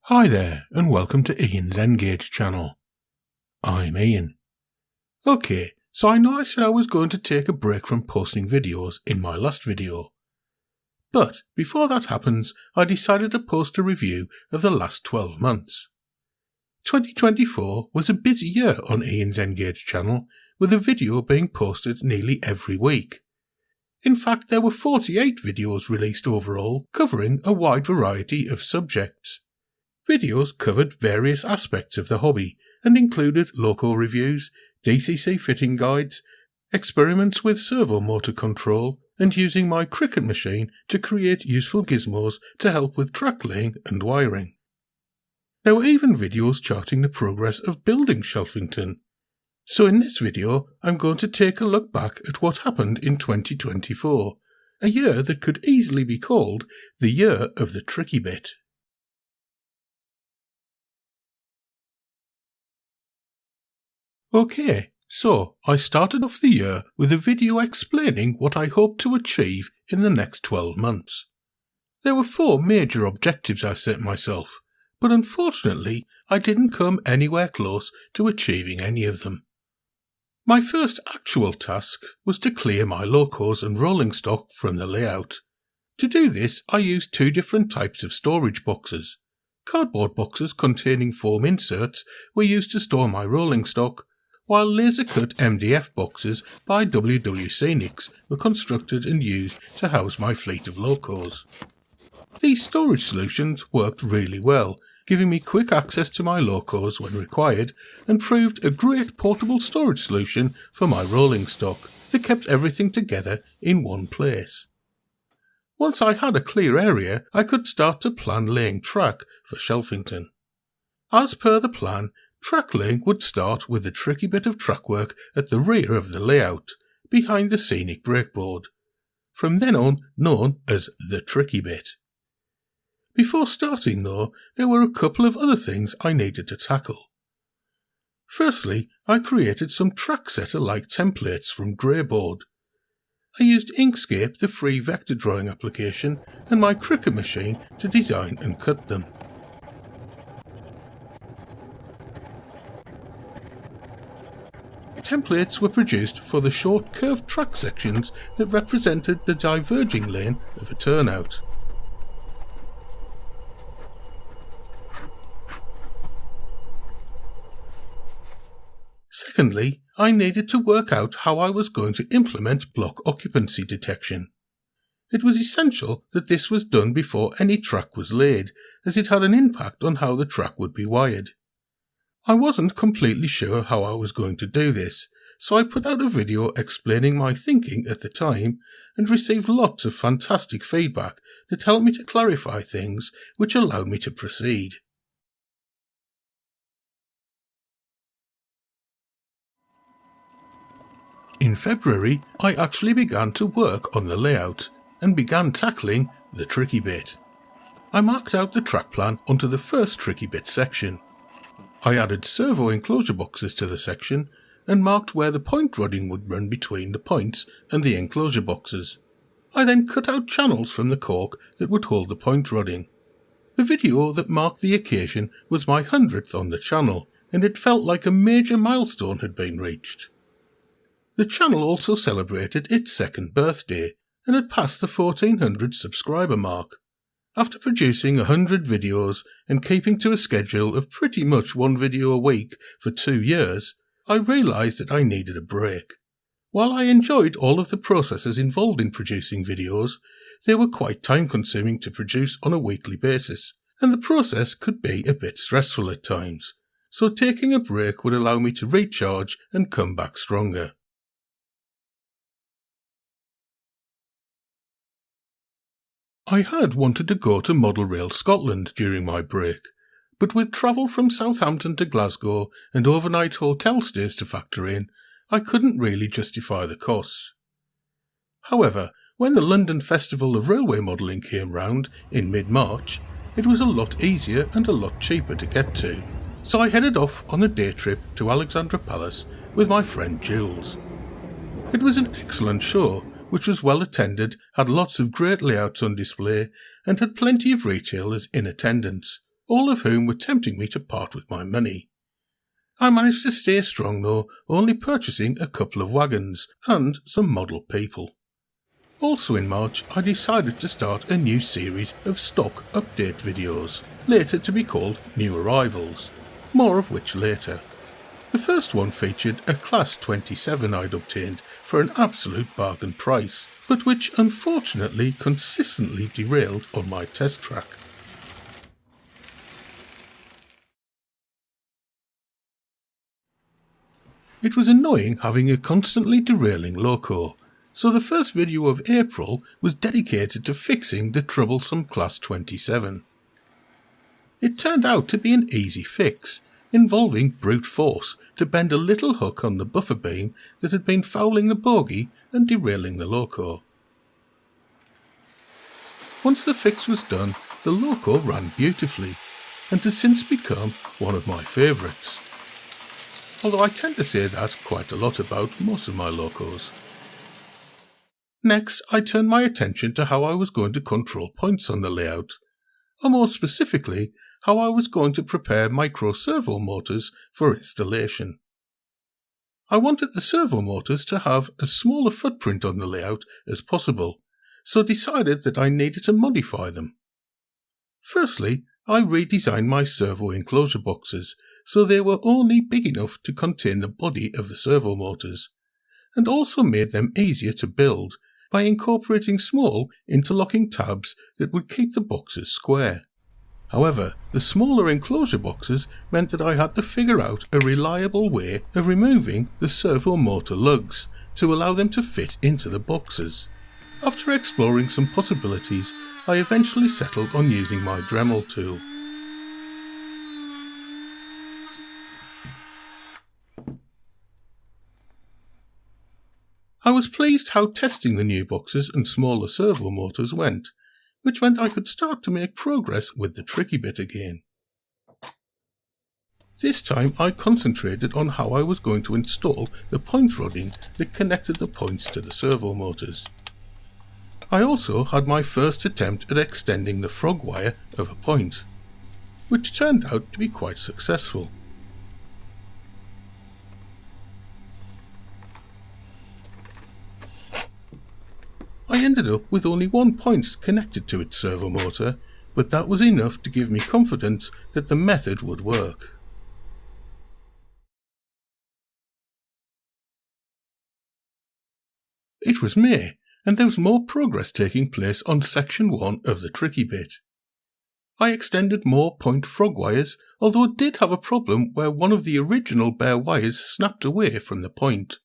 Hi there, and welcome to Ian's Engage channel. I'm Ian. Okay, so I know I said I was going to take a break from posting videos in my last video. But before that happens, I decided to post a review of the last 12 months. 2024 was a busy year on Ian's Engage channel, with a video being posted nearly every week. In fact, there were 48 videos released overall, covering a wide variety of subjects. Videos covered various aspects of the hobby and included loco reviews, DCC fitting guides, experiments with servo motor control, and using my cricket machine to create useful gizmos to help with track laying and wiring. There were even videos charting the progress of building Shelfington. So in this video, I'm going to take a look back at what happened in 2024, a year that could easily be called the year of the tricky bit. Okay, so I started off the year with a video explaining what I hope to achieve in the next 12 months. There were 4 major objectives I set myself, but unfortunately I didn't come anywhere close to achieving any of them. My first actual task was to clear my locos and rolling stock from the layout. To do this, I used 2 different types of storage boxes. Cardboard boxes containing foam inserts were used to store my rolling stock, while laser-cut MDF boxes by Scenics were constructed and used to house my fleet of locos. These storage solutions worked really well, giving me quick access to my locos when required, and proved a great portable storage solution for my rolling stock that kept everything together in one place. Once I had a clear area, I could start to plan laying track for Shelfington. As per the plan, track laying would start with a tricky bit of track work at the rear of the layout, behind the scenic breakboard, from then on known as the tricky bit. Before starting though, there were a couple of other things I needed to tackle. Firstly, I created some track setter-like templates from Greyboard. I used Inkscape, the free vector drawing application, and my cricket machine to design and cut them. Templates were produced for the short curved track sections that represented the diverging lane of a turnout. Secondly, I needed to work out how I was going to implement block occupancy detection. It was essential that this was done before any track was laid, as it had an impact on how the track would be wired. I wasn't completely sure how I was going to do this, so I put out a video explaining my thinking at the time and received lots of fantastic feedback that helped me to clarify things, which allowed me to proceed. In February, I actually began to work on the layout and began tackling the tricky bit. I marked out the track plan onto the first tricky bit section. I added servo enclosure boxes to the section and marked where the point rodding would run between the points and the enclosure boxes. I then cut out channels from the cork that would hold the point rodding. The video that marked the occasion was my 100th on the channel, and it felt like a major milestone had been reached. The channel also celebrated its 2nd birthday and had passed the 1400 subscriber mark. After producing 100 videos and keeping to a schedule of pretty much 1 video a week for 2 years, I realised that I needed a break. While I enjoyed all of the processes involved in producing videos, they were quite time-consuming to produce on a weekly basis, and the process could be a bit stressful at times, so taking a break would allow me to recharge and come back stronger. I had wanted to go to Model Rail Scotland during my break, but with travel from Southampton to Glasgow and overnight hotel stays to factor in, I couldn't really justify the costs. However, when the London Festival of Railway Modelling came round in mid-March, it was a lot easier and a lot cheaper to get to, so I headed off on a day trip to Alexandra Palace with my friend Jules. It was an excellent show, which was well attended, had lots of great layouts on display, and had plenty of retailers in attendance, all of whom were tempting me to part with my money. I managed to stay strong though, only purchasing a couple of wagons and some model people. Also in March, I decided to start a new series of stock update videos, later to be called New Arrivals, more of which later. The first one featured a Class 27 I'd obtained for an absolute bargain price, but which unfortunately consistently derailed on my test track. It was annoying having a constantly derailing loco, so the first video of April was dedicated to fixing the troublesome Class 27. It turned out to be an easy fix, involving brute force to bend a little hook on the buffer beam that had been fouling the bogie and derailing the loco. Once the fix was done, the loco ran beautifully, and has since become one of my favourites. Although I tend to say that quite a lot about most of my locos. Next, I turned my attention to how I was going to control points on the layout, or more specifically, how I was going to prepare micro servo motors for installation. I wanted the servo motors to have as small a footprint on the layout as possible, so decided that I needed to modify them. Firstly, I redesigned my servo enclosure boxes so they were only big enough to contain the body of the servo motors, and also made them easier to build by incorporating small interlocking tabs that would keep the boxes square. However, the smaller enclosure boxes meant that I had to figure out a reliable way of removing the servo motor lugs to allow them to fit into the boxes. After exploring some possibilities, I eventually settled on using my Dremel tool. I was pleased how testing the new boxes and smaller servo motors went, which meant I could start to make progress with the tricky bit again. This time I concentrated on how I was going to install the point rodding that connected the points to the servo motors. I also had my first attempt at extending the frog wire of a point, which turned out to be quite successful. I ended up with only one point connected to its servo motor, but that was enough to give me confidence that the method would work. It was May, and there was more progress taking place on section 1 of the tricky bit. I extended more point frog wires, although it did have a problem where one of the original bare wires snapped away from the point.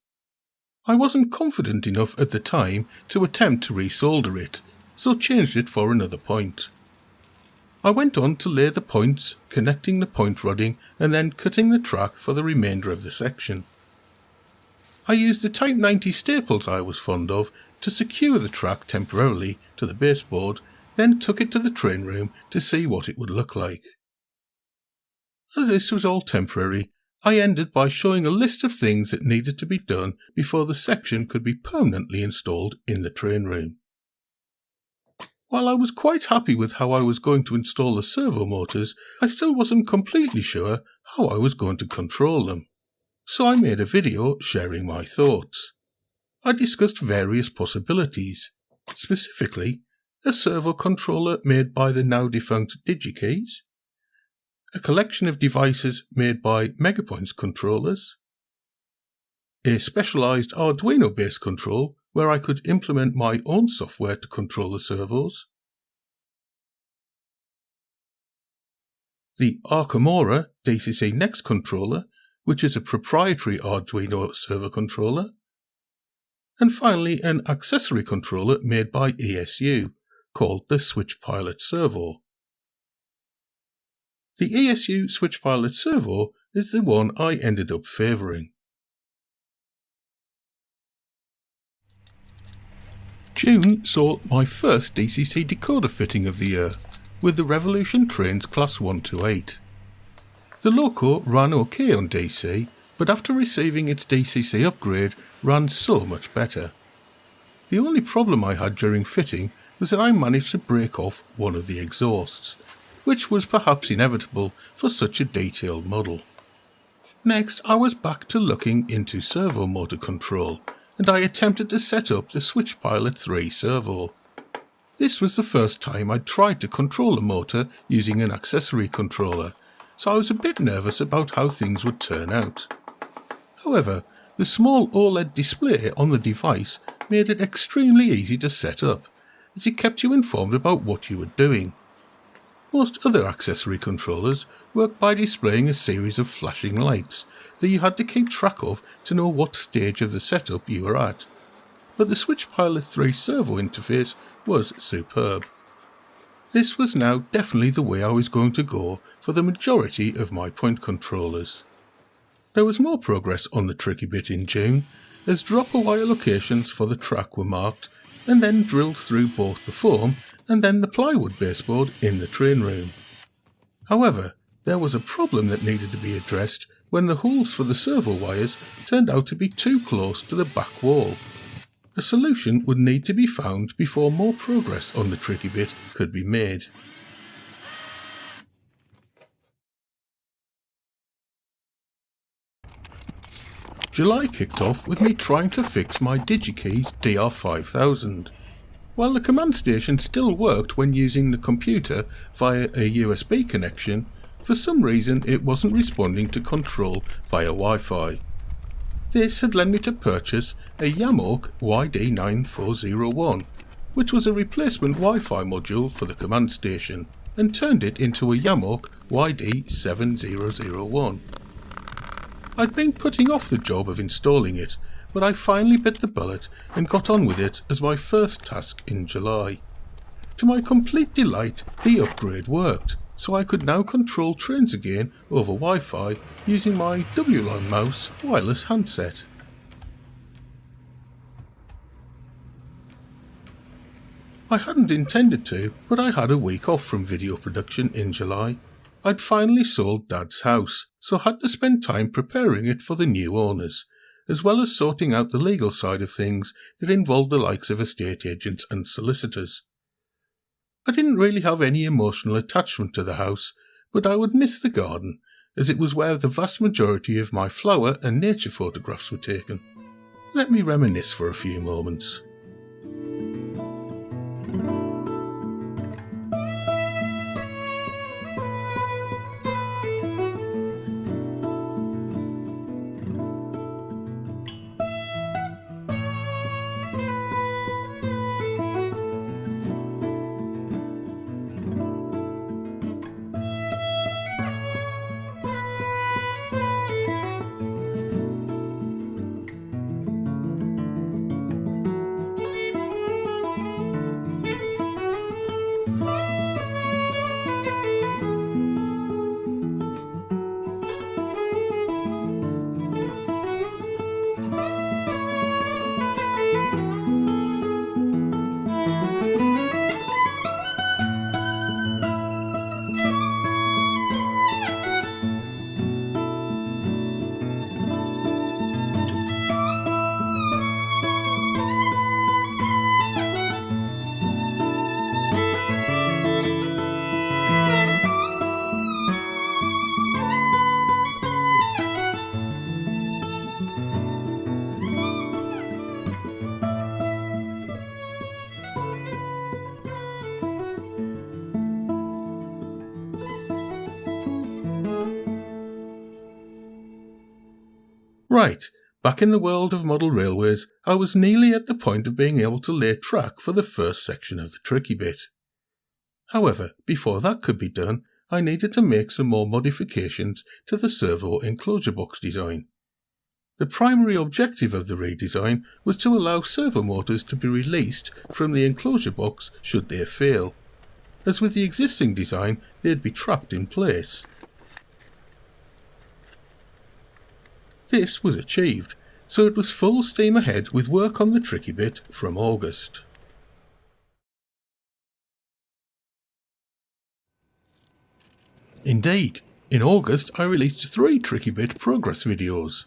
I wasn't confident enough at the time to attempt to resolder it, so changed it for another point. I went on to lay the points, connecting the point rodding and then cutting the track for the remainder of the section. I used the Type 90 staples I was fond of to secure the track temporarily to the baseboard, then took it to the train room to see what it would look like. As this was all temporary, I ended by showing a list of things that needed to be done before the section could be permanently installed in the train room. While I was quite happy with how I was going to install the servo motors, I still wasn't completely sure how I was going to control them. So I made a video sharing my thoughts. I discussed various possibilities, specifically a servo controller made by the now defunct DigiKeys, a collection of devices made by Megapoints controllers, a specialised Arduino-based control where I could implement my own software to control the servos, the Arcamora DCC Next controller, which is a proprietary Arduino servo controller, and finally an accessory controller made by ESU, called the Switch Pilot Servo. The ESU Switch Pilot Servo is the one I ended up favouring. June saw my first DCC decoder fitting of the year, with the Revolution Trains Class 1 to 8. The loco ran okay on DC, but after receiving its DCC upgrade, ran so much better. The only problem I had during fitting was that I managed to break off one of the exhausts, which was perhaps inevitable for such a detailed model. Next, I was back to looking into servo motor control, and I attempted to set up the Switch Pilot 3 servo. This was the first time I'd tried to control a motor using an accessory controller, so I was a bit nervous about how things would turn out. However, the small OLED display on the device made it extremely easy to set up, as it kept you informed about what you were doing. Most other accessory controllers work by displaying a series of flashing lights that you had to keep track of to know what stage of the setup you were at. But the Switch Pilot 3 servo interface was superb. This was now definitely the way I was going to go for the majority of my point controllers. There was more progress on the tricky bit in June, as dropper wire locations for the track were marked and then drilled through both the foam and then the plywood baseboard in the train room. However, there was a problem that needed to be addressed when the holes for the servo wires turned out to be too close to the back wall. A solution would need to be found before more progress on the tricky bit could be made. July kicked off with me trying to fix my DigiKeys DR5000. While the command station still worked when using the computer via a USB connection, for some reason it wasn't responding to control via Wi-Fi. This had led me to purchase a Yamaoke YD9401, which was a replacement Wi-Fi module for the command station, and turned it into a Yamaoke YD7001. I'd been putting off the job of installing it, but I finally bit the bullet and got on with it as my first task in July. To my complete delight, the upgrade worked, so I could now control trains again over Wi-Fi using my WLAN mouse wireless handset. I hadn't intended to, but I had a week off from video production in July. I'd finally sold Dad's house, so had to spend time preparing it for the new owners, as well as sorting out the legal side of things that involved the likes of estate agents and solicitors. I didn't really have any emotional attachment to the house, but I would miss the garden, as it was where the vast majority of my flower and nature photographs were taken. Let me reminisce for a few moments. Right, back in the world of model railways, I was nearly at the point of being able to lay track for the first section of the tricky bit. However, before that could be done, I needed to make some more modifications to the servo enclosure box design. The primary objective of the redesign was to allow servo motors to be released from the enclosure box should they fail, as with the existing design they'd be trapped in place. This was achieved, so it was full steam ahead with work on the tricky bit from August. Indeed, in August I released 3 tricky bit progress videos.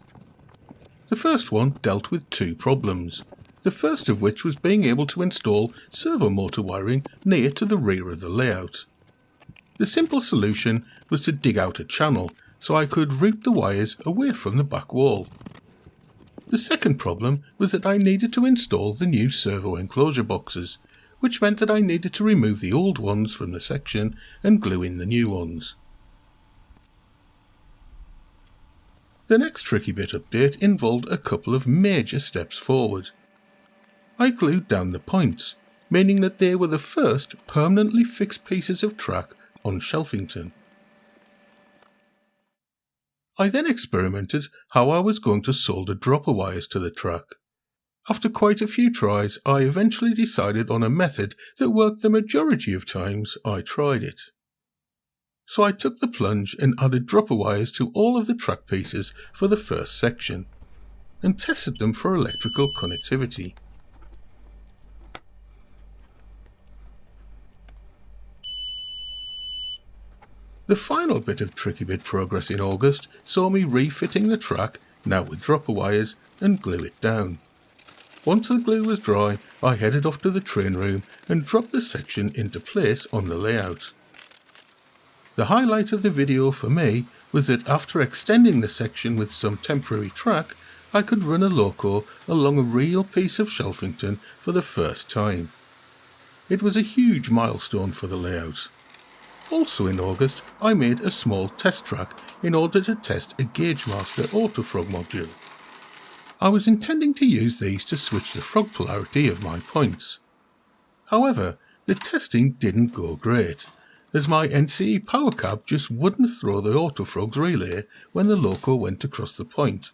The first one dealt with 2 problems, the first of which was being able to install servo motor wiring near to the rear of the layout. The simple solution was to dig out a channel so I could route the wires away from the back wall. The second problem was that I needed to install the new servo enclosure boxes, which meant that I needed to remove the old ones from the section and glue in the new ones. The next tricky bit update involved a couple of major steps forward. I glued down the points, meaning that they were the first permanently fixed pieces of track on Shelfington. I then experimented how I was going to solder dropper wires to the track. After quite a few tries, I eventually decided on a method that worked the majority of times I tried it. So I took the plunge and added dropper wires to all of the track pieces for the first section, and tested them for electrical connectivity. The final bit of tricky bit progress in August saw me refitting the track, now with dropper wires, and glue it down. Once the glue was dry, I headed off to the train room and dropped the section into place on the layout. The highlight of the video for me was that after extending the section with some temporary track, I could run a loco along a real piece of Shelfington for the first time. It was a huge milestone for the layout. Also in August, I made a small test track in order to test a GaugeMaster autofrog module. I was intending to use these to switch the frog polarity of my points. However, the testing didn't go great, as my NCE power cab just wouldn't throw the autofrog's relay when the loco went across the point.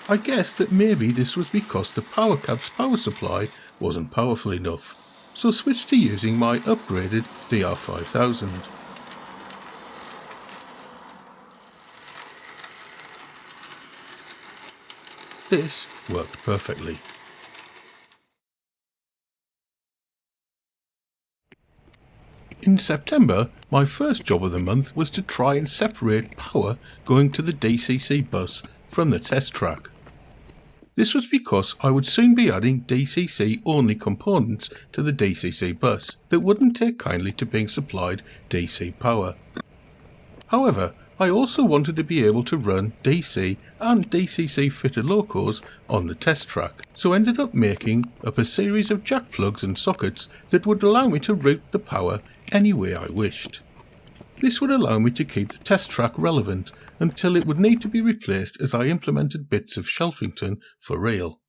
I guessed that maybe this was because the power cab's power supply wasn't powerful enough, so switched to using my upgraded DR5000. This worked perfectly. In September, my first job of the month was to try and separate power going to the DCC bus from the test track. This was because I would soon be adding DCC-only components to the DCC bus that wouldn't take kindly to being supplied DC power. However, I also wanted to be able to run DC and DCC fitted locos on the test track, so ended up making up a series of jack plugs and sockets that would allow me to route the power any way I wished. This would allow me to keep the test track relevant until it would need to be replaced as I implemented bits of Shelfington for real.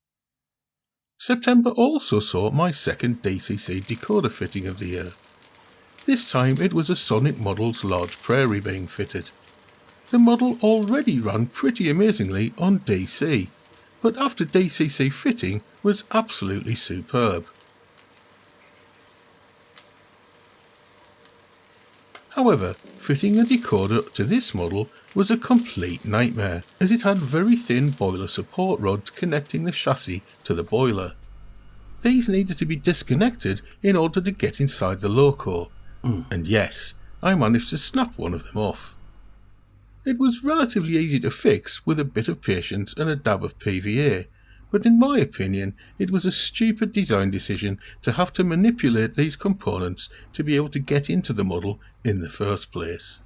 September also saw my second DCC decoder fitting of the year. This time it was a Sonic Model's large prairie being fitted. The model already ran pretty amazingly on DC, but after DCC fitting was absolutely superb. However, fitting a decoder to this model was a complete nightmare, as it had very thin boiler support rods connecting the chassis to the boiler. These needed to be disconnected in order to get inside the loco, and yes, I managed to snap one of them off. It was relatively easy to fix with a bit of patience and a dab of PVA, but in my opinion it was a stupid design decision to have to manipulate these components to be able to get into the model in the first place.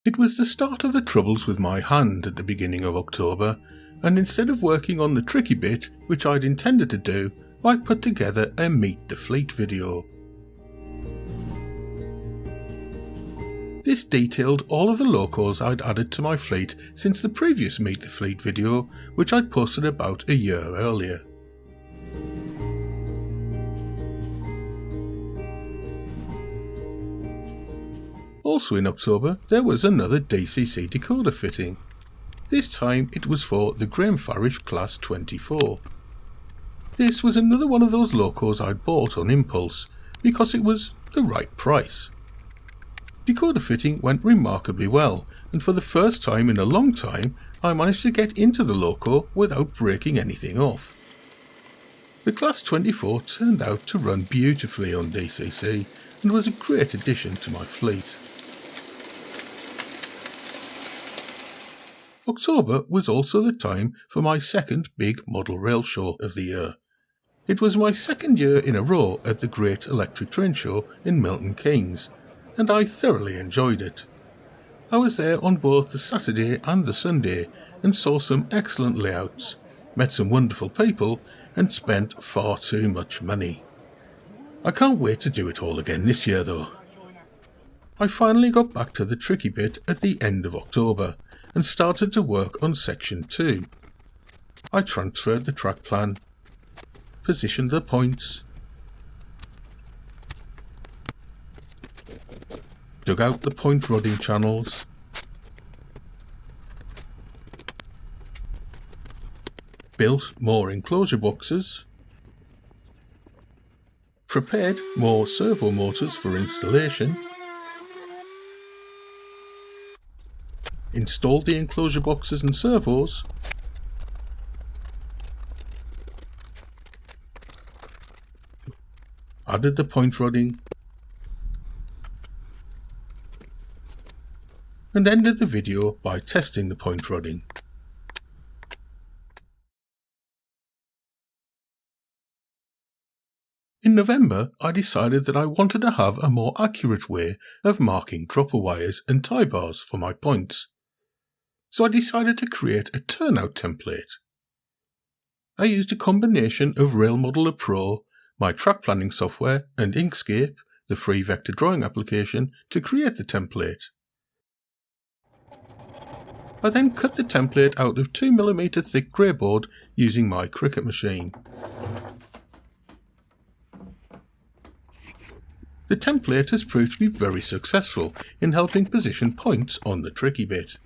It was the start of the troubles with my hand at the beginning of October, and instead of working on the tricky bit, which I'd intended to do, I put together a Meet the Fleet video. This detailed all of the locos I'd added to my fleet since the previous Meet the Fleet video, which I'd posted about a year earlier. Also in October, there was another DCC decoder fitting. This time it was for the Graham Farish Class 24. This was another one of those locos I'd bought on impulse, because it was the right price. Decoder fitting went remarkably well, and for the first time in a long time, I managed to get into the loco without breaking anything off. The Class 24 turned out to run beautifully on DCC, and was a great addition to my fleet. October was also the time for my second big model rail show of the year, It was my second year in a row at the Great Electric Train Show in Milton Keynes, and I thoroughly enjoyed it. I was there on both the Saturday and the Sunday and saw some excellent layouts, met some wonderful people, and spent far too much money. I can't wait to do it all again this year though. I finally got back to the tricky bit at the end of October and started to work on section 2. I transferred the track plan, positioned the points, dug out the point rodding channels, built more enclosure boxes, prepared more servo motors for installation, installed the enclosure boxes and servos, added the point rodding, and ended the video by testing the point rodding. In November, I decided that I wanted to have a more accurate way of marking dropper wires and tie bars for my points, so I decided to create a turnout template. I used a combination of Rail Modeler Pro, my track planning software, and Inkscape, the free vector drawing application, to create the template. I then cut the template out of 2mm thick Greyboard using my Cricut machine. The template has proved to be very successful in helping position points on the tricky bit.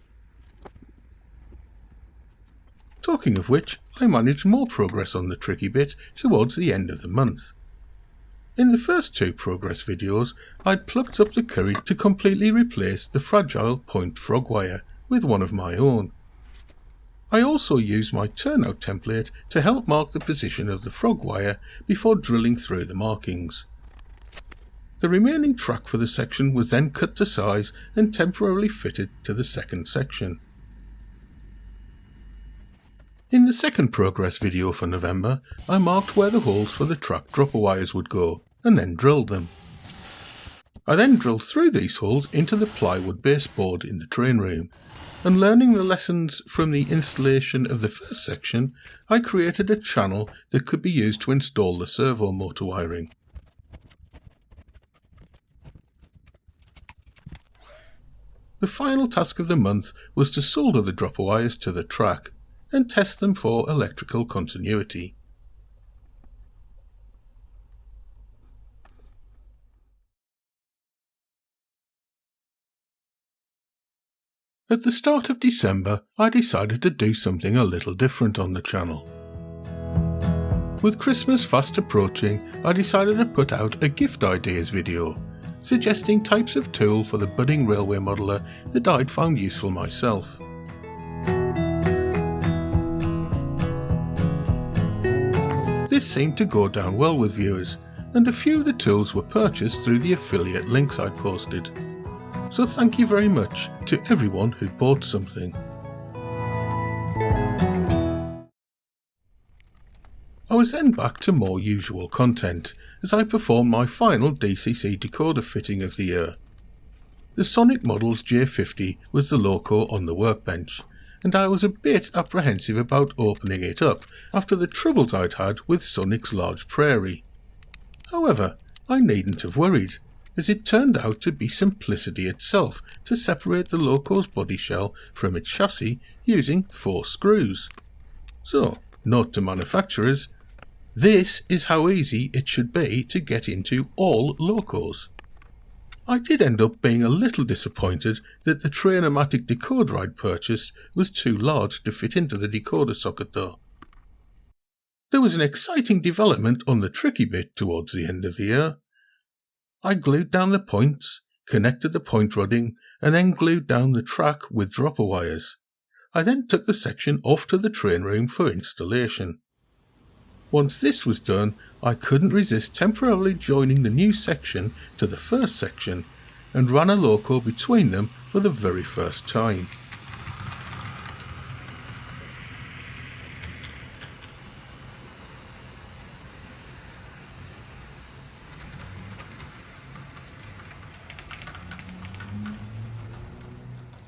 Talking of which, I managed more progress on the tricky bit towards the end of the month. In the first 2 progress videos, I'd plucked up the courage to completely replace the fragile point frog wire with one of my own. I also used my turnout template to help mark the position of the frog wire before drilling through the markings. The remaining track for the section was then cut to size and temporarily fitted to the second section. In the second progress video for November, I marked where the holes for the track dropper wires would go, and then drilled them. I then drilled through these holes into the plywood base board in the train room, and learning the lessons from the installation of the first section, I created a channel that could be used to install the servo motor wiring. The final task of the month was to solder the dropper wires to the track and test them for electrical continuity. At the start of December, I decided to do something a little different on the channel. With Christmas fast approaching, I decided to put out a gift ideas video, suggesting types of tool for the budding railway modeler that I'd found useful myself. This seemed to go down well with viewers, and a few of the tools were purchased through the affiliate links I'd posted. So thank you very much to everyone who bought something. I was then back to more usual content as I performed my final DCC decoder fitting of the year. The Sonic Models J50 was the loco on the workbench, and I was a bit apprehensive about opening it up after the troubles I'd had with Sonic's Large Prairie. However, I needn't have worried, as it turned out to be simplicity itself to separate the loco's body shell from its chassis using 4 screws. So, note to manufacturers, this is how easy it should be to get into all locos. I did end up being a little disappointed that the Trainomatic decoder I'd purchased was too large to fit into the decoder socket though. There was an exciting development on the tricky bit towards the end of the year. I glued down the points, connected the point rodding, and then glued down the track with dropper wires. I then took the section off to the train room for installation. Once this was done, I couldn't resist temporarily joining the new section to the first section and ran a loco between them for the very first time.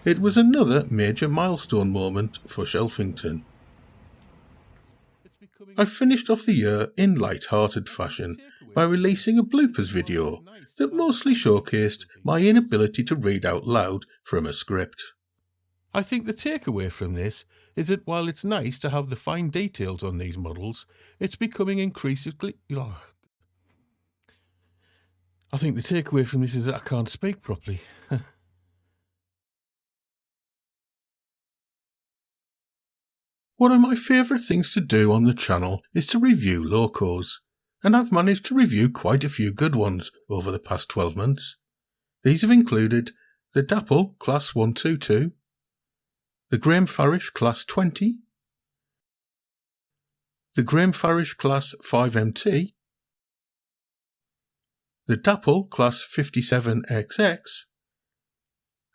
It was another major milestone moment for Shelfington. I finished off the year in light-hearted fashion by releasing a bloopers video that mostly showcased my inability to read out loud from a script. I think the takeaway from this is that while it's nice to have the fine details on these models, it's becoming increasingly... I think the takeaway from this is that I can't speak properly. One of my favourite things to do on the channel is to review locos, and I've managed to review quite a few good ones over the past 12 months. These have included the Dapple Class 122, the Graham Farish Class 20, the Graham Farish Class 5MT, the Dapple Class 57XX,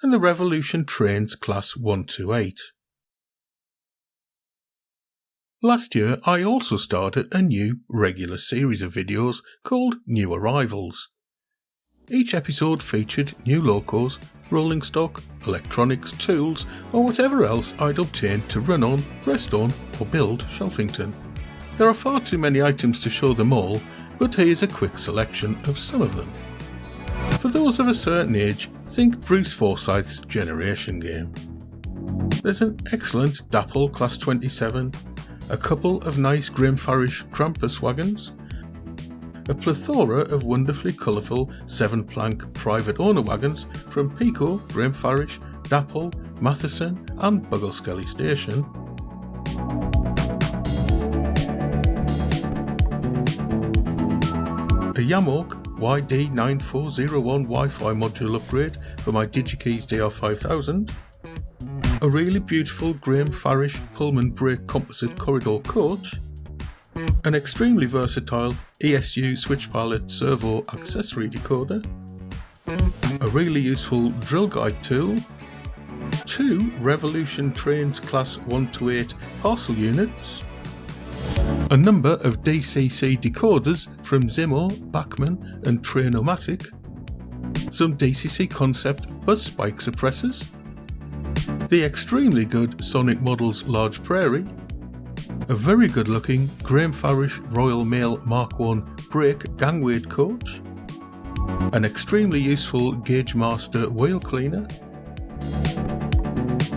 and the Revolution Trains Class 128. Last year I also started a new regular series of videos called New Arrivals. Each episode featured new locos, rolling stock, electronics, tools, or whatever else I'd obtained to run on, rest on, or build Shelfington. There are far too many items to show them all, but here's a quick selection of some of them. For those of a certain age, think Bruce Forsyth's Generation game. There's an excellent Dapple Class 27, a couple of nice Graham Farish Krampus wagons, a plethora of wonderfully colourful 7-plank private owner wagons from Pico, Graham Farish, Dapple, Matheson and Buggleskelly Station, a Yamok YD9401 Wi-Fi module upgrade for my DigiKeys DR5000, a really beautiful Graham Farish Pullman brake composite corridor coach, an extremely versatile ESU switch pilot servo accessory decoder, a really useful drill guide tool, 2 Revolution Trains Class 128 parcel units, a number of DCC decoders from Zimmo, Bachmann and Trainomatic, some DCC Concept bus spike suppressors, the extremely good Sonic Models Large Prairie, a very good looking Graham Farish Royal Mail Mark I brake gangway coach, an extremely useful Gauge Master wheel cleaner,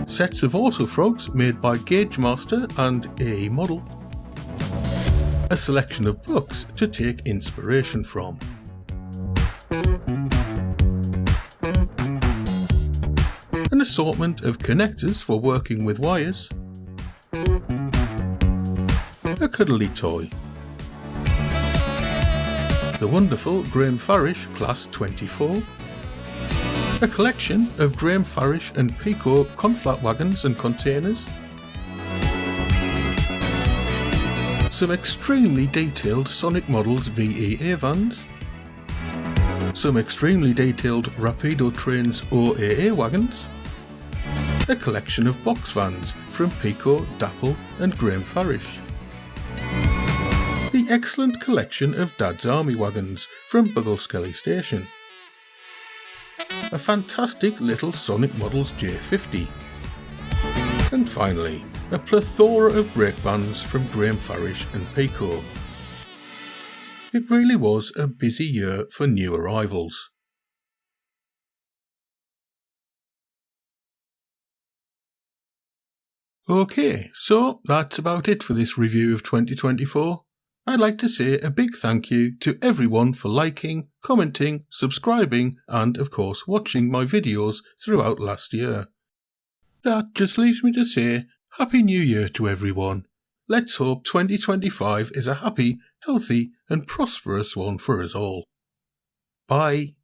sets of Autofrogs made by Gauge Master and AE Model, a selection of books to take inspiration from, an assortment of connectors for working with wires, a cuddly toy, the wonderful Graham Farish Class 24, a collection of Graham Farish and Pico conflat wagons and containers, some extremely detailed Sonic Models VEA vans, some extremely detailed Rapido Trains OAA wagons, a collection of box vans from Pico, Dapple and Graham Farish, the excellent collection of Dad's Army wagons from Buggleskelly Station, a fantastic little Sonic Models J50, and finally a plethora of brake vans from Graham Farish and Pico. It really was a busy year for new arrivals. Okay, so that's about it for this review of 2024. I'd like to say a big thank you to everyone for liking, commenting, subscribing and of course watching my videos throughout last year. That just leaves me to say Happy New Year to everyone. Let's hope 2025 is a happy, healthy and prosperous one for us all. Bye.